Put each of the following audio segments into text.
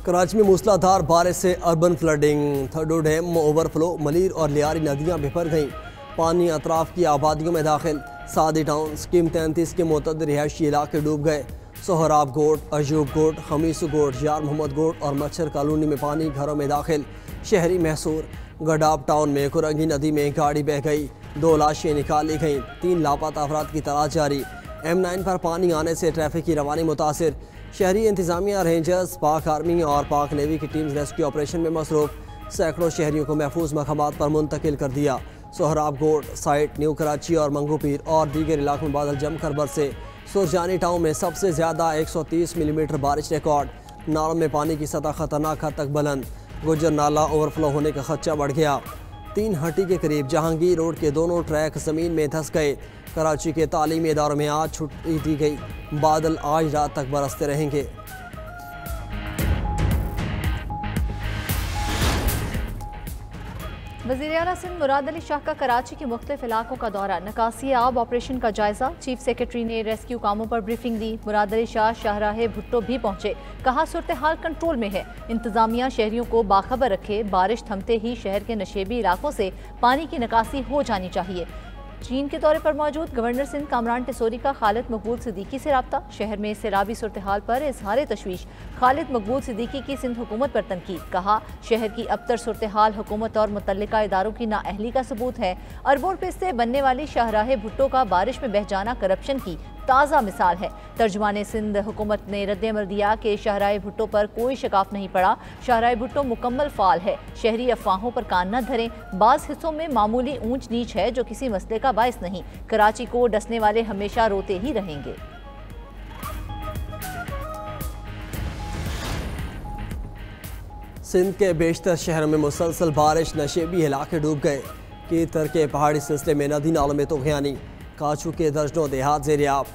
कराची में मूसलाधार बारिश से अर्बन फ्लडिंग, थर्डो डैम ओवरफ्लो, मलीर और लियारी नदियाँ बिफर गईं। पानी अतराफ की आबादियों में दाखिल। सादी टाउन स्कीम 33 के मुतअद्दिद रिहायशी इलाके डूब गए। सोहराब गोट, अजूब गोट, खमीसू गोट, यार मोहम्मद गोट और मच्छर कॉलोनी में पानी घरों में दाखिल। शहरी महसूर। गडाब टाउन में कुरंगी नदी में गाड़ी बह गई, 2 लाशें निकाली गईं, 3 लापता अफराद की तलाश जारी। M9 पर पानी आने से ट्रैफिक की रवानी मुतासिर। शहरी इंतजामिया, रेंजर्स, पाक आर्मी और पाक नेवी की टीम्स रेस्क्यू ऑपरेशन में मसरूफ। सैकड़ों शहरियों को महफूज मकामात पर मुंतकिल कर दिया। सोहराब गोट साइट, न्यू कराची और मंगूपीर और दीगर इलाकों में बादल जमकर बरसे। सुरजानी टाउन में सबसे ज़्यादा 130 मिलीमीटर बारिश रिकॉर्ड। नालों में पानी की सतह खतरनाक हद तक बुलंद। गुजर नाला ओवरफ्लो होने का खदशा बढ़ गया। 3 हट्टी के करीब जहांगीर रोड के दोनों ट्रैक ज़मीन में धंस गए। कराची के तालीमी इदारों में आज छुट्टी दी गई। बादल आज रात तक बरसते रहेंगे। वज़ीर आला सिंध मुराद अली शाह का कराची के मुख्तलिफ इलाकों का दौरा, निकासी आब ऑपरेशन का जायजा। चीफ सेक्रेटरी ने रेस्क्यू कामों पर ब्रीफिंग दी। मुराद अली शाह शाहराह भुट्टो भी पहुंचे, कहा सूरत हाल कंट्रोल में है, इंतजामिया शहरियों को बाखबर रखे। बारिश थमते ही शहर के नशेबी इलाकों से पानी की निकासी हो जानी चाहिए। चीन के दौरे पर मौजूद गवर्नर सिंध कामरान टिसोरी का खालिद मकबूल सिद्दीकी से रब्ता। शहर में सैलाबी सूरत हाल पर इजहार तशवीश। खालिद मकबूल सिद्दीकी की सिंध हुकूमत पर तनकीद, कहा शहर की अबतर सूरत हाल हुकूमत और मुतल्लिका इदारों की नाअहली का सबूत है। अरबों रुपए से बनने वाली शाहराह भुट्टो का बारिश में बह जाना करप्शन की ताज़ा मिसाल है। तर्जुमाने सिंध हुकूमत ने रद्द-ए-अमल दिया कि शाहराह भुट्टो पर कोई शिकाफ नहीं पड़ा। शाहराह भुट्टो मुकम्मल फाल है, शहरी अफवाहों पर कान न धरें। बाज़ हिस्सों में मामूली ऊंच नीच है जो किसी मसले का बायस नहीं। कराची को डसने वाले हमेशा रोते ही रहेंगे। सिंध के बेशतर शहरों में मुसलसल बारिश, नशेबी इलाके डूब गए। कीतर के पहाड़ी सिलसिले में नदी नालों में तूफ़ानी। काचू के दर्जनों देहात ज़ेर-ए-आब।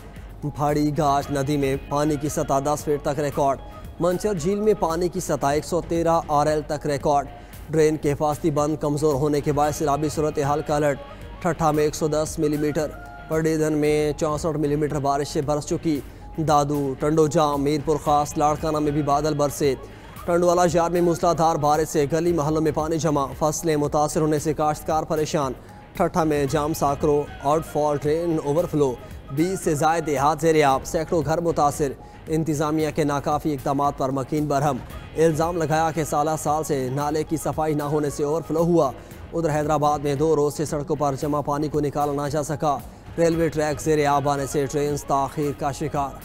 फाड़ी गाज नदी में पानी की सतह 10 फीट तक रिकॉर्ड। मंचर झील में पानी की सतह 113 RL तक रिकॉर्ड। ड्रेन के हिफाजती बंद कमज़ोर होने के बाद सैलाबी सूरत हाल का अलर्ट। ठट्ठा में 110 मिलीमीटर, पड़ेधन में 64 मिलीमीटर बारिश से बरस चुकी। दादू, टंडोजाम, मीरपुर खास, लाड़काना में भी बादल बरसे। टंडवाला जार में मूसलाधार बारिश से गली महलों में पानी जमा। फसलें मुतासर होने से काश्तकार परेशान। ठट्ठा में जाम साकरो, आउटफॉल, ड्रेन ओवरफ्लो। 20 से ज़ायद देहात ज़ेर-ए-आब, सैकड़ों घर मुतासर। इंतज़ामिया के नाकाफ़ी इक़दाम पर मकीन बरहम। इल्ज़ाम लगाया कि साल से नाले की सफाई न होने से ओवरफ्लो हुआ। उधर हैदराबाद में 2 रोज़ से सड़कों पर जमा पानी को निकाला ना जा सका। रेलवे ट्रैक ज़ेर-ए-आब आने से ट्रेन ताख़ीर का शिकार।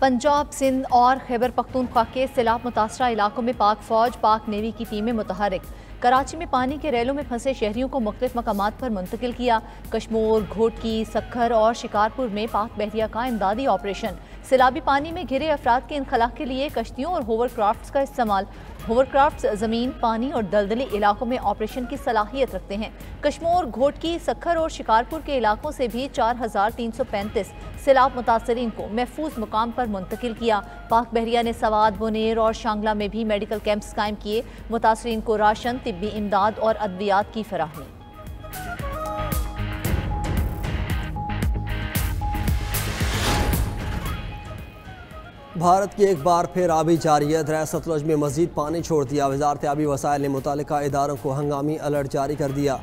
पंजाब, सिंध और खैबर पख्तूनख्वा के सैलाब मुतासरा इलाकों में पाक फौज, पाक नेवी की टीमें मुतहरिक। कराची में पानी के रेलों में फंसे शहरियों को मुख्तलिफ मकामात पर मुंतकिल किया। कश्मोर, घोटकी, सक्खर और शिकारपुर में पाक बहरिया का इमदादी ऑपरेशन। सैलाबी पानी में घिरे अफराद के इनखला के लिए कश्तियों और होवरक्राफ्ट्स का इस्तेमाल। होवरक्राफ्ट्स ज़मीन, पानी और दलदली इलाकों में ऑपरेशन की सलाहियत रखते हैं। कश्मोर, घोटकी, सक्खर और शिकारपुर के इलाकों से भी 4335 सैलाब मुतासरीन को महफूज मुकाम पर मुंतकिल किया। पाक बहरिया ने सवाद, बुनेर और शांगला में भी मेडिकल कैंप्स कायम किए। मुतासरीन को राशन, तिब्बी इमदाद और अद्वियात की फराहमी। भारत की एक बार फिर आबी जारियत, दरिया सतलुज में मजीद पानी छोड़ दिया। वजारत आबी वसाइल ने मुतालिका इदारों को हंगामी अलर्ट जारी कर दिया।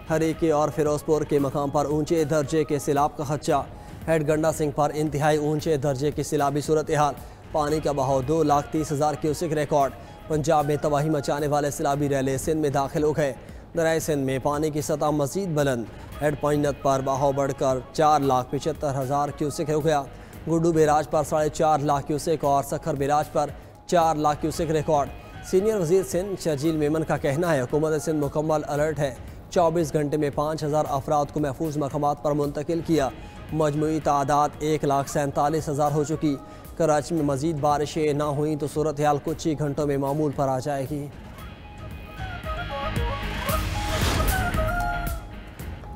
हरीके और फिरोजपुर के मकाम पर ऊंचे दर्जे के सैलाब का खदशा। हेड गंडा सिंह पर इंतहाई ऊंचे दर्जे की सैलाबी सूरत हाल। पानी का बहाव 2,30,000 क्यूसेक रिकॉर्ड। पंजाब में तबाही मचाने वाले सैलाबी रैले सिंध में दाखिल हो गए। दरिया सिंध में पानी की सतह मजीद बुलंद। हेड पॉइंट पर बहाव बढ़कर 4,75,000 क्यूसेक हो गया। गुड्डू बैराज पर 4.5 लाख क्यूसेक और सखर बैराज पर 4 लाख क्यूसेक रिकॉर्ड। सीनियर वजीर सिंध शर्जील मेमन का कहना है हुकूमत सिंध मुकम्मल अलर्ट है। 24 घंटे में 5,000 अफराद को महफूज मकामात पर मुंतकिल किया। मजमूई तादाद 1,47,000 हो चुकी। कराची में मजीद बारिशें ना हुई तो सूरत हाल कुछ ही घंटों में मामूल पर आ जाएगी।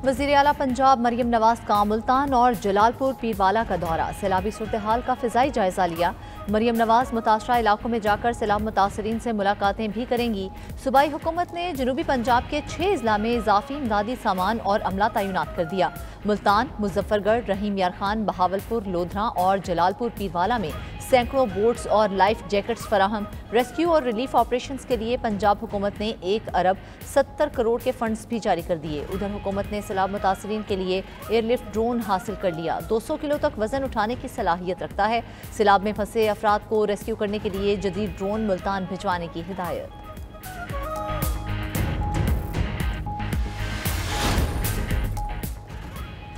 वज़ीर आला पंजाब मरियम नवाज का मुल्तान और जलालपुर पीरवाला का दौरा। सैलाबी सूरत हाल का फ़िज़ाई जायज़ा लिया। मरियम नवाज मुतासरा इलाकों में जाकर सैलाब मुतासरीन से मुलाकातें भी करेंगी। सूबाई हुकूमत ने जनूबी पंजाब के 6 अजला में इजाफी इमदादी सामान और अमला तैनात कर दिया। मुल्तान, मुजफ्फरगढ़, रहीम यार खान, बहावलपुर, लोधरा और जलालपुर पीरवाला में सैकड़ों बोट्स और लाइफ जैकेट्स फराहम। रेस्क्यू और रिलीफ ऑपरेशंस के लिए पंजाब हुकूमत ने 1 अरब 70 करोड़ के फंड्स भी जारी कर दिए। उधर हुकूमत ने सैलाब मुतासरीन के लिए एयरलिफ्ट ड्रोन हासिल कर लिया। 200 किलो तक वजन उठाने की सलाहियत रखता है। सैलाब में फंसे अफराद को रेस्क्यू करने के लिए जदीद ड्रोन मुल्तान भिजवाने की हिदायत।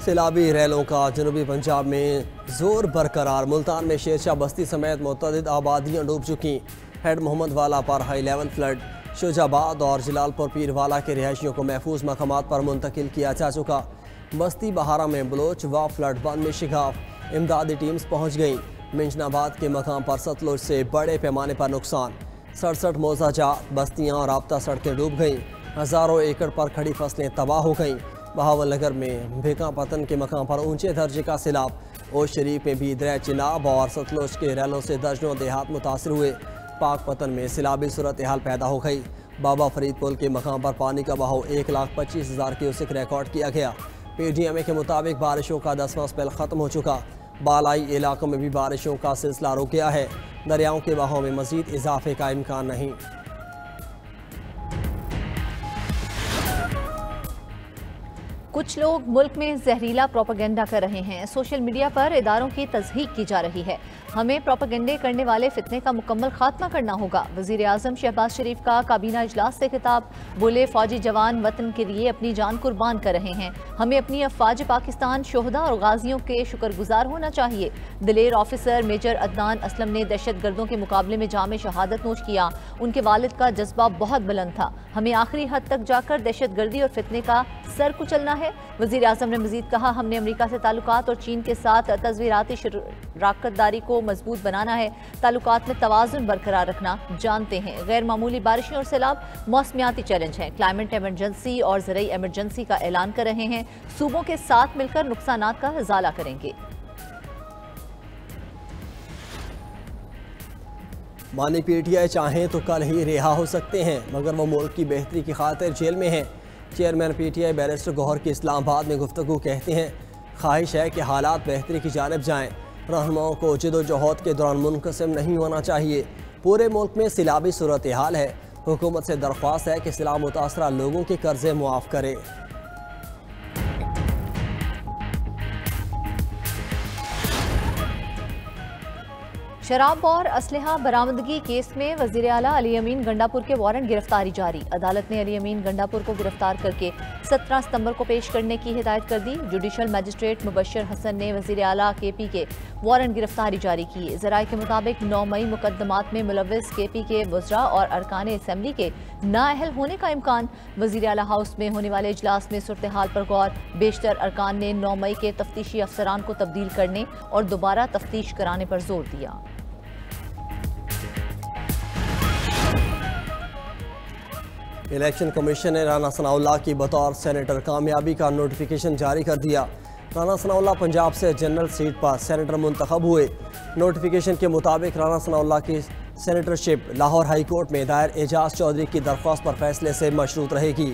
सैलाबी रैलों का जनूबी पंजाब में जोर बरकरार। मुल्तान में शेरशाह बस्ती समेत मुतअद्दिद आबादियाँ डूब चुकी। हेड मोहम्मद वाला पर हाई लेवल फ्लड। शुजाबाद और जलालपुर पीरवाला के रिहायशियों को महफूज मकामात पर मुंतकिल किया जा चुका। बस्ती बहारा में बलोच व फ्लड बंद में शिगाफ। इमदादी टीम्स पहुँच गईं। मिंजनाबाद के मकाम पर सतलुज से बड़े पैमाने पर नुकसान। 67 मौजाजात बस्तियाँ और राब्ता सड़कें डूब गईं। हज़ारों एकड़ पर खड़ी फसलें तबाह हो गईं। बहावल नगर में भेका पतन के मकाम पर ऊंचे दर्जे का सैलाब। ओश शरीफ में भी दरिया चिनाब और सतलुज के रैलों से दर्जनों देहात मुतासर हुए। पाक पतन में सैलाबी सूरत हाल पैदा हो गई। बाबा फरीद पुल के मकाम पर पानी का बहाव 1,25,000 क्यूसेक रिकॉर्ड किया गया। PDMA के मुताबिक बारिशों का 10वां स्पेल ख़त्म हो चुका। बालाई इलाकों में भी बारिशों का सिलसिला रुक गया है। दरियाओं के बहाव में मज़ीद इजाफे का इम्कान नहीं। कुछ लोग मुल्क में जहरीला प्रोपेगेंडा कर रहे हैं। सोशल मीडिया पर इदारों की तज़हीक की जा रही है। हमें प्रोपेगेंडे करने वाले फितने का मुकम्मल खात्मा करना होगा। वज़ीर आज़म शहबाज शरीफ का काबीना इजलास से खिताब। बोले, फौजी जवान वतन के लिए अपनी जान कुर्बान कर रहे हैं। हमें अपनी अफवाज पाकिस्तान, शोहदा और गाजियों के शुक्रगुजार होना चाहिए। दिलेर ऑफिसर मेजर अदनान असलम ने दहशत गर्दों के मुकाबले में जाम शहादत नोश किया। उनके वालिद का जज्बा बहुत बुलंद था। हमें आखिरी हद तक जाकर दहशत गर्दी और फितने का सर कुचलना है। वज़ीर आज़म ने मज़ीद कहा, हमने अमरीका से ताल्लुकात और चीन के साथ तज़वीराती शराकतदारी को मजबूत बनाना है। ताल्लुकात में तवाज़ुन बरकरार रखना जानते हैं। गैर मामूली बारिशें और सैलाब मौसमियाती चैलेंज हैं। क्लाइमेट एमरजेंसी और ज़रई एमरजेंसी का ऐलान कर रहे हैं। सूबों के साथ मिलकर नुकसानात का इज़ाला करेंगे। मानी PTI चाहें तो कल ही रिहा हो सकते हैं, मगर वो मुल्क की बेहतरी की खातिर जेल में हैं। चेयरमैन PTI बैरिस्टर गौहर की इस्लामाबाद में गुफ्तगू कहते हैं, ख्वाहिश है कि हालात बेहतरी की जानिब जाएँ। रहनुमाओं को जदोजहद के दौरान मुनक़सिम नहीं होना चाहिए। पूरे मुल्क में सैलाबी सूरत हाल है। हुकूमत से दरख्वास्त है कि सैलाब मुतासरा लोगों के कर्जे मुआफ़ करे। शराब और असलहा बरामदगी केस में वज़ीर आला अली अमीन गंडापुर के वारंट गिरफ्तारी जारी। अदालत ने अली अमीन गंडापुर को गिरफ्तार करके 17 सितंबर को पेश करने की हिदायत कर दी। जुडिशल मजिस्ट्रेट मुबशर हसन ने वज़ीर आला KP के वारंट गिरफ्तारी जारी की। ज़राए के मुताबिक 9 मई मुकदमात में मुलव्विस KP के वज़रा और अरकान असम्बली के नाअहल होने का इम्कान। वज़ीर आला हाउस में होने वाले इजलास में सूरत हाल पर गौर। बेशतर अरकान ने 9 मई के तफ्तीशी अफसरान को तब्दील करने और दोबारा तफ्तीश कराने पर जोर दिया। इलेक्शन कमीशन ने राना सनाउल्लाह की बतौर सेनेटर कामयाबी का नोटिफिकेशन जारी कर दिया। राना सनाउल्लाह पंजाब से जनरल सीट पर सेनेटर मुंतखब हुए। नोटिफिकेशन के मुताबिक राना सनाउल्लाह की सेनेटरशिप लाहौर हाई कोर्ट में दायर एजाज चौधरी की दरख्वास्त पर फैसले से मशरूत रहेगी।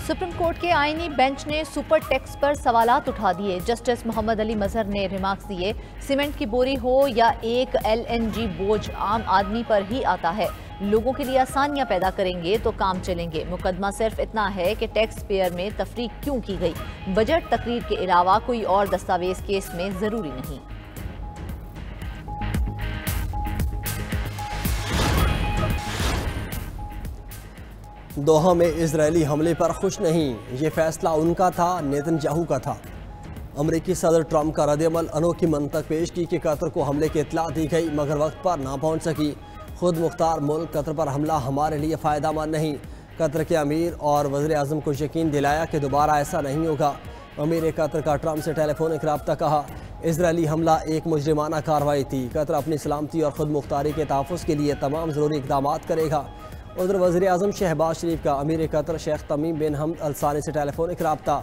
सुप्रीम कोर्ट के आईनी बेंच ने सुपर टैक्स पर सवालात उठा दिए। जस्टिस मोहम्मद अली मजहर ने रिमार्क्स दिए, सीमेंट की बोरी हो या एक LNG बोझ आम आदमी पर ही आता है। लोगों के लिए आसानियां पैदा करेंगे तो काम चलेंगे। मुकदमा सिर्फ इतना है कि टैक्स पेयर में तफरीक क्यों की गई। बजट तकरीर के अलावा कोई और दस्तावेज केस में जरूरी नहीं। दोहा में इजरायली हमले पर खुश नहीं। ये फैसला उनका था, नेतन्याहू का था। अमरीकी सदर ट्रंप का रद्द-ए-अमल अनोखी मंतक पेश की कि कतर को हमले की इत्तला दी गई मगर वक्त पर ना पहुंच सकी। खुद मुख्तार मुल्क कतर पर हमला हमारे लिए फ़ायदेमंद नहीं। कतर के अमीर और वज़ीर आज़म को यकीन दिलाया कि दोबारा ऐसा नहीं होगा। अमीर कतर का ट्रंप से टेलीफोनिक रब्ता कहा। इजरायली हमला एक मुजरिमाना कार्रवाई थी। कतर अपनी सलामती और खुद मुख्तारी के तहफ़्फ़ुज़ के लिए तमाम ज़रूरी इक़दाम करेगा। उधर वज़ीर आज़म शहबाज शरीफ का अमीर कतर शेख तमीम बिन हमद अल सानी से टेलीफोनिक रब्ता।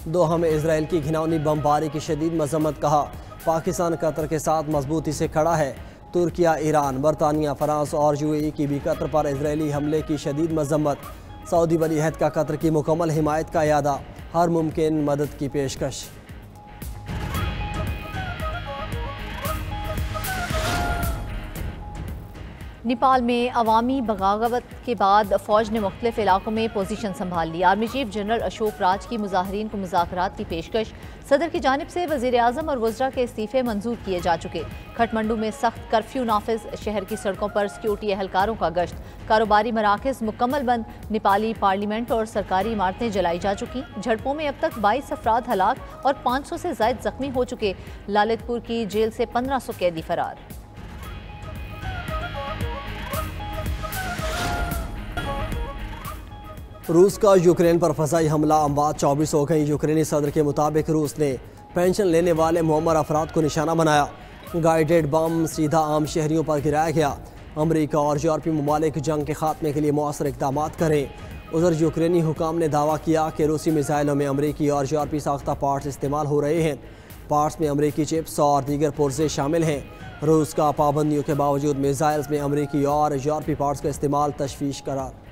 दोहा में इसराइल की घिनौनी बमबारी की शदीद मज़म्मत कहा। पाकिस्तान कतर के साथ मजबूती से खड़ा है। तुर्किया, ईरान, बरतानिया, फ्रांस और UAE की भी कतर पर इसराइली हमले की शदीद मज़म्मत। सऊदी वली अहद का कतर की मुकम्मल हिमायत का इयादा। हर मुमकिन मदद की पेशकश। नेपाल में अवामी बगावत के बाद फौज ने मुख्तलिफ इलाकों में पोजीशन संभाल ली। Army chief general Ashok Raj की मुजाहरीन को मुज़ाकरात की पेशकश। सदर की जानिब से वज़ीर आज़म और वज़रा के इस्तीफ़े मंजूर किए जा चुके। खटमंडू में सख्त कर्फ्यू नाफिज, शहर की सड़कों पर सिक्योरिटी एहलकारों का गश्त। कारोबारी मराकज़ मुकम्मल बंद। नेपाली पार्लियामेंट और सरकारी इमारतें जलाई जा चुकी। झड़पों में अब तक 22 अफराद हलाक और 500 से ज़ायद जख्मी हो चुके। ललितपुर की जेल से 1500 कैदी फरार। रूस का यूक्रेन पर फ़ज़ाई हमला, अमवात 24 हो गई। यूक्रेनी सदर के मुताबिक रूस ने पेंशन लेने वाले मुअम्मर अफराद को निशाना बनाया। गाइडेड बम सीधा आम शहरियों पर गिराया गया। अमरीका और यूरोपीय ममालिक जंग के खात्मे के लिए मौसर इक़दाम करें। उधर यूक्रेनी हुकाम ने दावा किया कि रूसी मिसाइलों में अमरीकी और यूरोपीय साख्ता पार्ट्स इस्तेमाल हो रहे हैं। पार्ट्स में अमरीकी चिप्स और दीगर पुर्जे शामिल हैं। रूस का पाबंदियों के बावजूद मिसाइल्स में अमरीकी और यूरोपीय पार्ट्स का इस्तेमाल तशवीश करार।